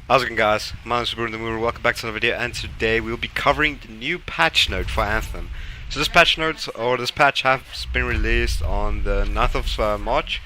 How's it going, guys? My name is Bruno the Mover. Welcome back to another video, and today we'll be covering the new patch note for Anthem. So this patch has been released on the 9th of March.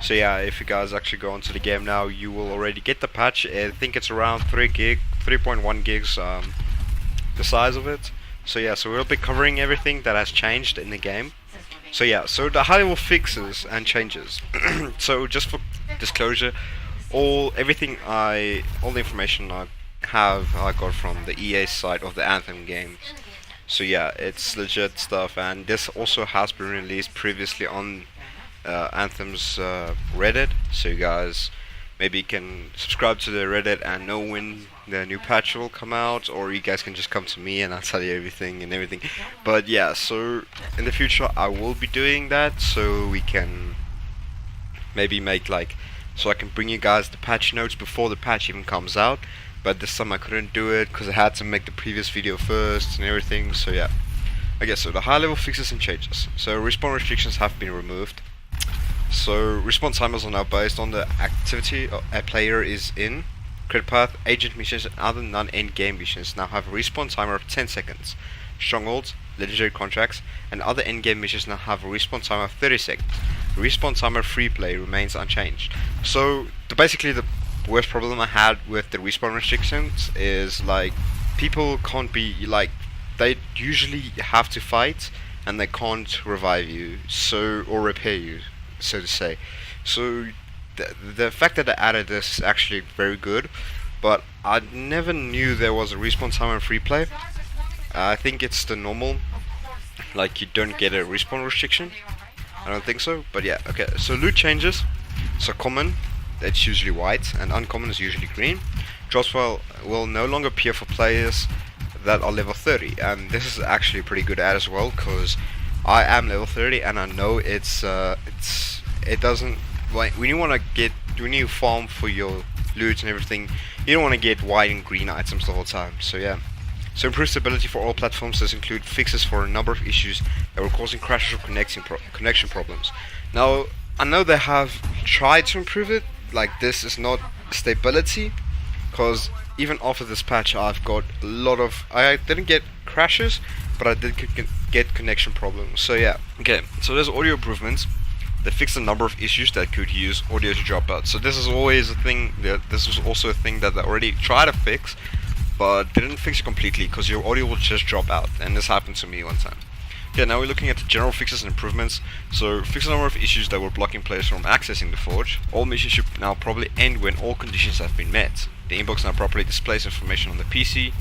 So yeah, if you guys actually go onto the game now, you will already get the patch. I think it's around 3.1 gigs, the size of it. So yeah, so we'll be covering everything that has changed in the game. So yeah, so the high level fixes and changes. So just for disclosure, all the information I got from the EA site of the Anthem games. So yeah, it's legit stuff, and this also has been released previously on Anthem's Reddit. So you guys maybe can subscribe to the Reddit and know when the new patch will come out, or you guys can just come to me and I'll tell you everything. But yeah, so in the future I will be doing that, so we can maybe make so I can bring you guys the patch notes before the patch even comes out. But this time I couldn't do it because I had to make the previous video first and everything. So yeah, okay, so the high level fixes and changes. So respawn restrictions have been removed. So respawn timers are now based on the activity a player is in. Credit path, agent missions and other non-end game missions now have a respawn timer of 10 seconds. Strongholds, legendary contracts and other end game missions now have a respawn timer of 30 seconds. The respawn timer free play remains unchanged. So basically the worst problem I had with the respawn restrictions is people can't be they usually have to fight and they can't revive you, or repair you, so to say. So the fact that they added this is actually very good, but I never knew there was a respawn timer in free play. I think it's the normal, you don't get a respawn restriction. I don't think so, but yeah, okay. So loot changes. So common, that's usually white, and uncommon is usually green. Drops will no longer appear for players that are level 30, and this is actually a pretty good add as well, because I am level 30 and I know it doesn't, when you farm for your loot and everything, you don't want to get white and green items the whole time. So yeah. So improved stability for all platforms does include fixes for a number of issues that were causing crashes or connection problems. Now, I know they have tried to improve it. This is not stability, because even after this patch I've got I didn't get crashes, but I did get connection problems. So yeah, okay, so there's audio improvements that fix a number of issues that could use audio to drop out. So this is always a thing, this was also a thing that they already tried to fix, but they didn't fix it completely, because your audio will just drop out, and this happened to me one time. Okay, now we're looking at the general fixes and improvements. So fix a number of issues that were blocking players from accessing the forge. All missions should now probably end when all conditions have been met. The inbox now properly displays information on the PC.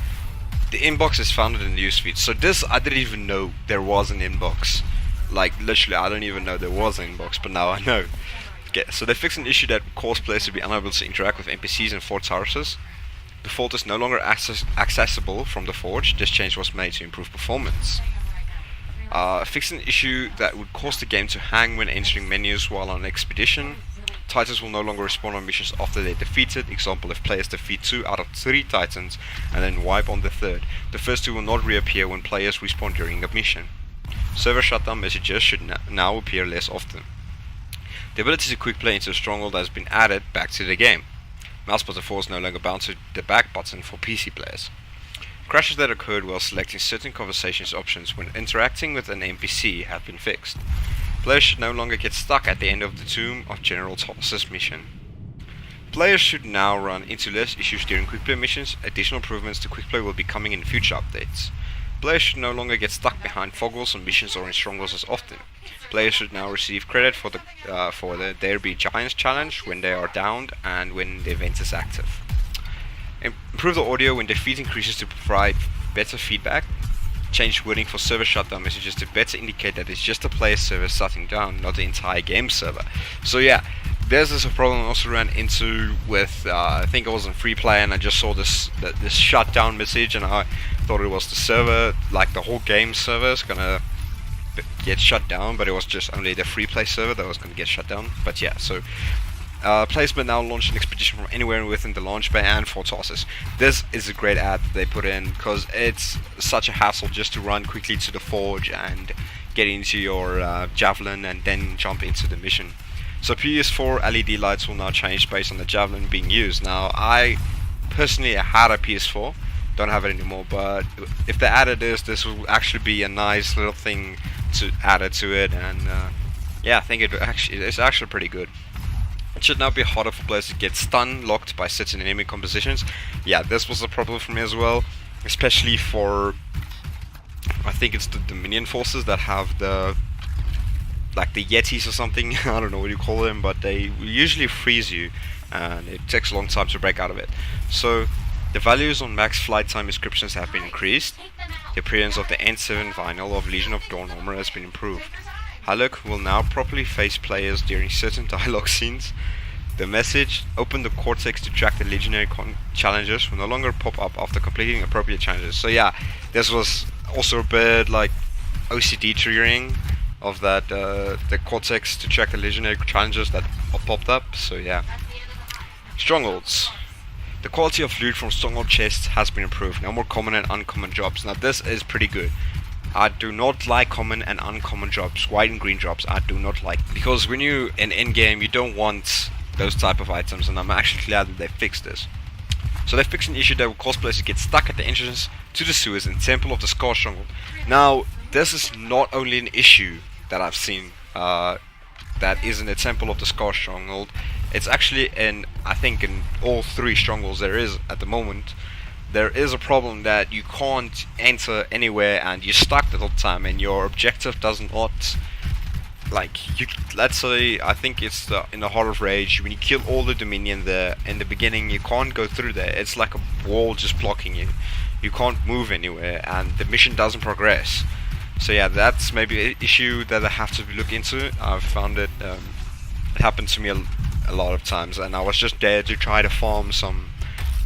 The inbox is found in the newsfeed. So this, I didn't even know there was an inbox. Literally, I don't even know there was an inbox, but now I know. Okay, so they fixed an issue that caused players to be unable to interact with NPCs and forge houses. The vault is no longer accessible from the forge. This change was made to improve performance. Fixed an issue that would cause the game to hang when entering menus while on an expedition. Titans will no longer respawn on missions after they're defeated. Example, if players defeat 2 out of 3 Titans and then wipe on the 3rd, the first 2 will not reappear when players respawn during a mission. Server shutdown messages should now appear less often. The ability to quick play into a stronghold has been added back to the game. Mouse button 4 is no longer bound to the back button for PC players. Crashes that occurred while selecting certain conversations options when interacting with an NPC have been fixed. Players should no longer get stuck at the end of the Tomb of General Toss's mission. Players should now run into less issues during quick play missions. Additional improvements to quick play will be coming in future updates. Players should no longer get stuck behind fog walls on missions or in strongholds as often. Players should now receive credit for the There Be Giants challenge when they are downed and when the event is active. Improve the audio when defeat increases to provide better feedback. Change wording for server shutdown messages to better indicate that it's just a player server shutting down, not the entire game server. So yeah, there's a problem I also ran into with, I think I was on free play and I just saw this shutdown message, and I thought it was the server, the whole game server is gonna get shut down, but it was just only the free play server that was gonna get shut down. But yeah, so players may now launch an expedition from anywhere within the launch bay and for tosses. This is a great add that they put in, because it's such a hassle just to run quickly to the forge and get into your javelin and then jump into the mission. So PS4 LED lights will now change based on the javelin being used. Now, I personally, I had a PS4, don't have it anymore, but if they added this will actually be a nice little thing to add it to it, and yeah, I think it's actually pretty good. It should now be harder for players to get stun locked by certain enemy compositions. Yeah, this was a problem for me as well, especially for, I think it's the Dominion forces that have the Yetis or something. I don't know what you call them, but they usually freeze you, and it takes a long time to break out of it. So the values on max flight time descriptions have been increased. The appearance of the N7 vinyl of Legion of Dawn armor has been improved. Haluk will now properly face players during certain dialogue scenes. The message, open the cortex to track the legionary challenges, will no longer pop up after completing appropriate challenges. So yeah, this was also a bit like OCD triggering of that, the cortex to track the legionary challenges that popped up. So yeah. Strongholds. The quality of loot from stronghold chests has been improved. No more common and uncommon jobs. Now this is pretty good. I do not like common and uncommon jobs, white and green jobs. I do not like, because when you in game, you don't want those type of items, and I'm actually glad that they fixed this. So they fixed an issue that will cause players to get stuck at the entrance to the sewers in Temple of the Scar Stronghold. Now this is not only an issue that I've seen that is in the Temple of the Scar Stronghold. It's actually I think in all three strongholds there is at the moment. There is a problem that you can't enter anywhere and you're stuck the whole time, and your objective does not, like, you, let's say, I think it's in the Heart of Rage, when you kill all the Dominion there in the beginning, you can't go through there. It's like a wall just blocking you. You can't move anywhere, and the mission doesn't progress. So yeah, that's maybe an issue that I have to look into. I've found it, it happened to me a lot of times, and I was just there to try to farm some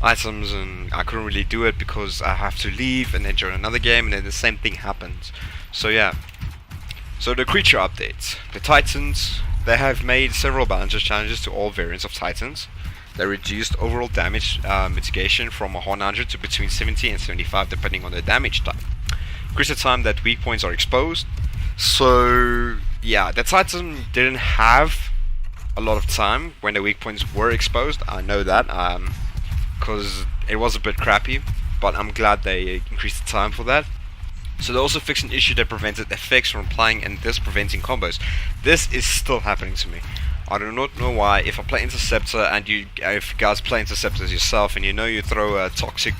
items, and I couldn't really do it because I have to leave and then join another game, and then the same thing happens. So yeah. So the creature updates. The Titans, they have made several balances changes to all variants of Titans. They reduced overall damage mitigation from 100 to between 70 and 75 depending on the damage type. Increase the time that weak points are exposed. So yeah, the Titan didn't have a lot of time when the weak points were exposed. I know that, because it was a bit crappy, but I'm glad they increased the time for that. So they also fixed an issue that prevented effects from applying and thus preventing combos. This is still happening to me. I do not know why. If I play Interceptor, and if you guys play Interceptors yourself, and you know you throw a toxic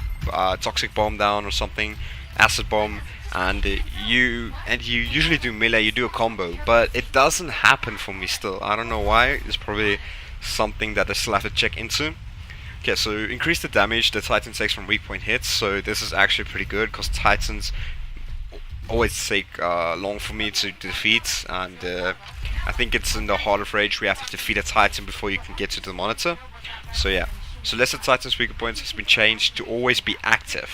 bomb down or something, acid bomb, and you usually do melee, you do a combo, but it doesn't happen for me still. I don't know why. It's probably something that I still have to check into. Okay, so increase the damage the Titan takes from weak point hits. So this is actually pretty good, because Titans always take long for me to defeat, and I think it's in the Heart of Rage we have to defeat a Titan before you can get to the monitor. So yeah, so lesser Titan's weaker points has been changed to always be active.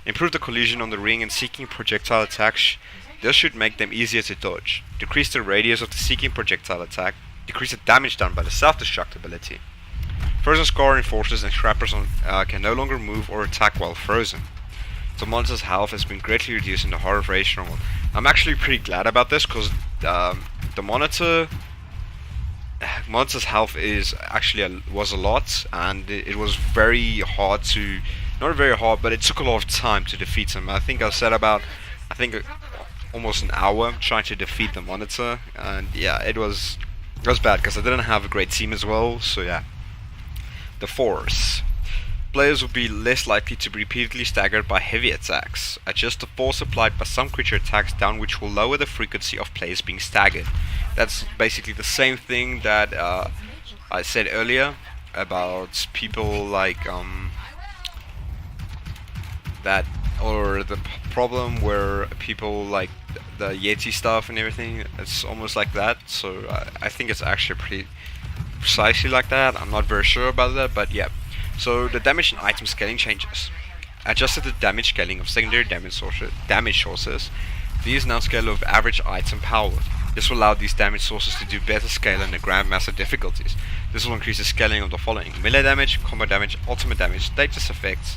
Improve the collision on the ring and seeking projectile attacks. This should make them easier to dodge. Decrease the radius of the seeking projectile attack. Decrease the damage done by the self-destruct ability. Frozen Scar enforcers and Scrappers can no longer move or attack while frozen. The monster's health has been greatly reduced in the Heart of Rage Stronghold. I'm actually pretty glad about this, because the monster's health is actually was a lot, and it was very hard to, not very hard, but it took a lot of time to defeat him. I think I said about, almost an hour trying to defeat the monitor, and yeah, it was bad because I didn't have a great team as well. So yeah. The Force. Players will be less likely to be repeatedly staggered by heavy attacks. Adjust the force applied by some creature attacks down, which will lower the frequency of players being staggered. That's basically the same thing that I said earlier about people like that, or the problem where people like the Yeti stuff and everything. It's almost like that. So I think it's actually pretty precisely like that. I'm not very sure about that, but yeah. So the damage and item scaling changes. Adjusted the damage scaling of secondary damage sources. These now scale of average item power. This will allow these damage sources to do better scale in the Grandmaster difficulties. This will increase the scaling of the following: melee damage, combo damage, ultimate damage, status effects,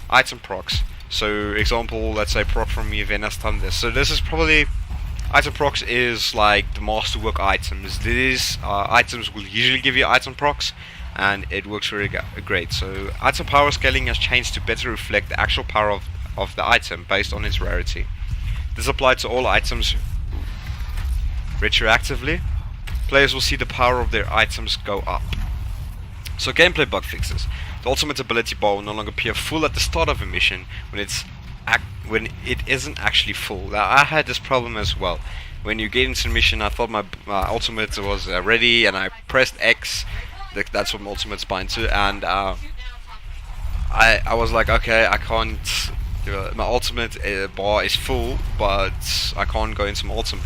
item procs. So example, let's say proc from Yavena's Thunder. So this is probably, item procs is like the masterwork items. These items will usually give you item procs, and it works really great. So item power scaling has changed to better reflect the actual power of the item based on its rarity. This applies to all items retroactively. Players will see the power of their items go up. So gameplay bug fixes. The ultimate ability bar will no longer appear full at the start of a mission when it isn't actually full. Now I had this problem as well. When you get into a mission, I thought my ultimate was ready, and I pressed X. That's what my ultimate's bind to, and I was like, okay, I can't. My ultimate bar is full, but I can't go into my ultimate.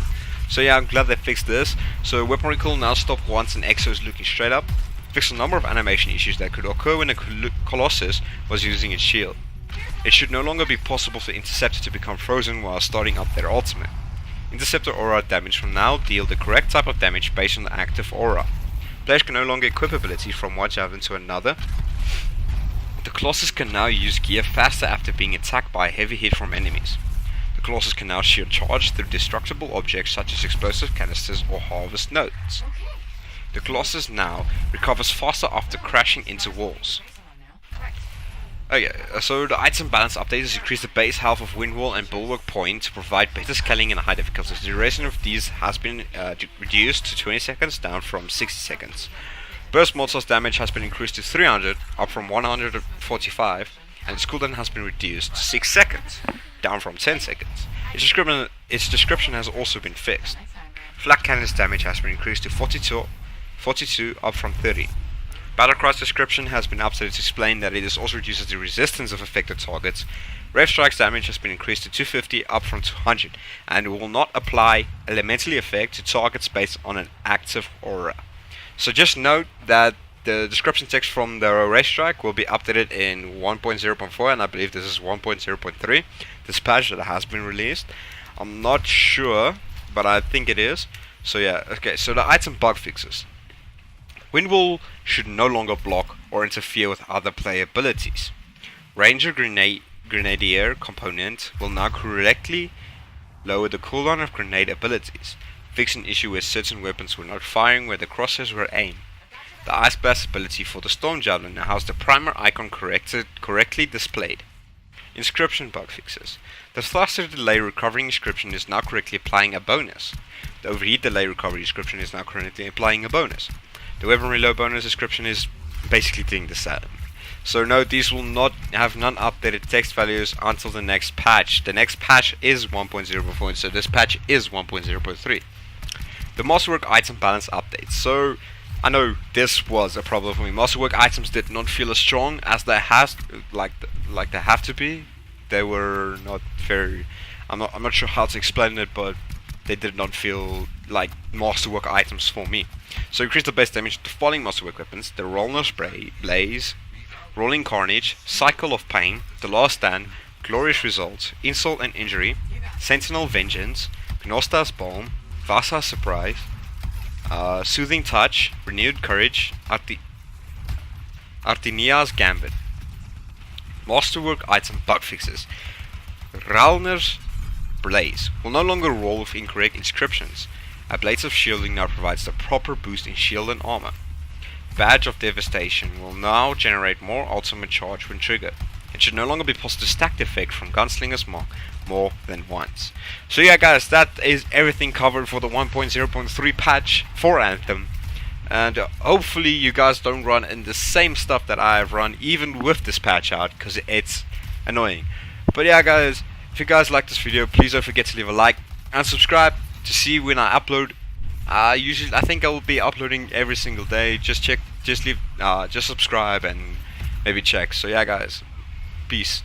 So yeah, I'm glad they fixed this. So weapon recoil now stop once an exo is looking straight up. Fixed a number of animation issues that could occur when a Colossus was using its shield. It should no longer be possible for Interceptor to become frozen while starting up their ultimate. Interceptor aura damage from now deal the correct type of damage based on the active aura. Players can no longer equip abilities from one javelin to another. The Colossus can now use gear faster after being attacked by a heavy hit from enemies. The Colossus can now shield charge through destructible objects such as explosive canisters or harvest nodes. The Colossus now recovers faster after crashing into walls. Okay, so the item balance update has increased the base health of Windwall and Bulwark Point to provide better scaling in high difficulties. The duration of these has been reduced to 20 seconds, down from 60 seconds. Burst mortars damage has been increased to 300, up from 145, and its cooldown has been reduced to 6 seconds, down from 10 seconds. Its description has also been fixed. Flak cannon's damage has been increased to 42, up from 30. Battlecry's description has been updated to explain that it is also reduces the resistance of affected targets. Rev Strike's damage has been increased to 250, up from 200, and will not apply elementally effect to targets based on an active aura. So just note that the description text from the Rev Strike will be updated in 1.0.4, and I believe this is 1.0.3, this patch that has been released. I'm not sure, but I think it is. So yeah, okay, so the item bug fixes. Windwall should no longer block or interfere with other player abilities. Ranger Grenadier component will now correctly lower the cooldown of grenade abilities, fix an issue where certain weapons were not firing where the crosshairs were aimed. The Ice Blast ability for the Storm Javelin now has the primer icon correctly displayed. Inscription bug fixes. The thruster delay recovery inscription is now correctly applying a bonus. The overheat delay recovery description is now currently applying a bonus. The weapon reload bonus description is basically doing the same. So note, these will not have non-updated text values until the next patch. The next patch is 1.0.4, so this patch is 1.0.3. The Masterwork item balance update. So I know this was a problem for me. Masterwork items did not feel as strong as they they have to be. They were not very. I'm not sure how to explain it, but they did not feel like Masterwork items for me. So increase the base damage to the following Masterwork weapons: the Rolner's Blaze, Rolling Carnage, Cycle of Pain, The Last Stand, Glorious Results, Insult and Injury, Sentinel Vengeance, Gnosta's Balm, Vasa's Surprise, Soothing Touch, Renewed Courage, Artinia's Gambit. Masterwork item bug fixes. Ralner's Blaze will no longer roll with incorrect inscriptions. A Blades of Shielding now provides the proper boost in shield and armor. Badge of Devastation will now generate more ultimate charge when triggered. It should no longer be possible to stack the effect from Gunslinger's Mark more than once. So yeah guys, that is everything covered for the 1.0.3 patch for Anthem. And hopefully you guys don't run in the same stuff that I have run even with this patch out, because it's annoying. But yeah guys, if you guys like this video, please don't forget to leave a like and subscribe to see when I upload. I think I will be uploading every single day. Just subscribe and maybe check. So yeah guys, peace.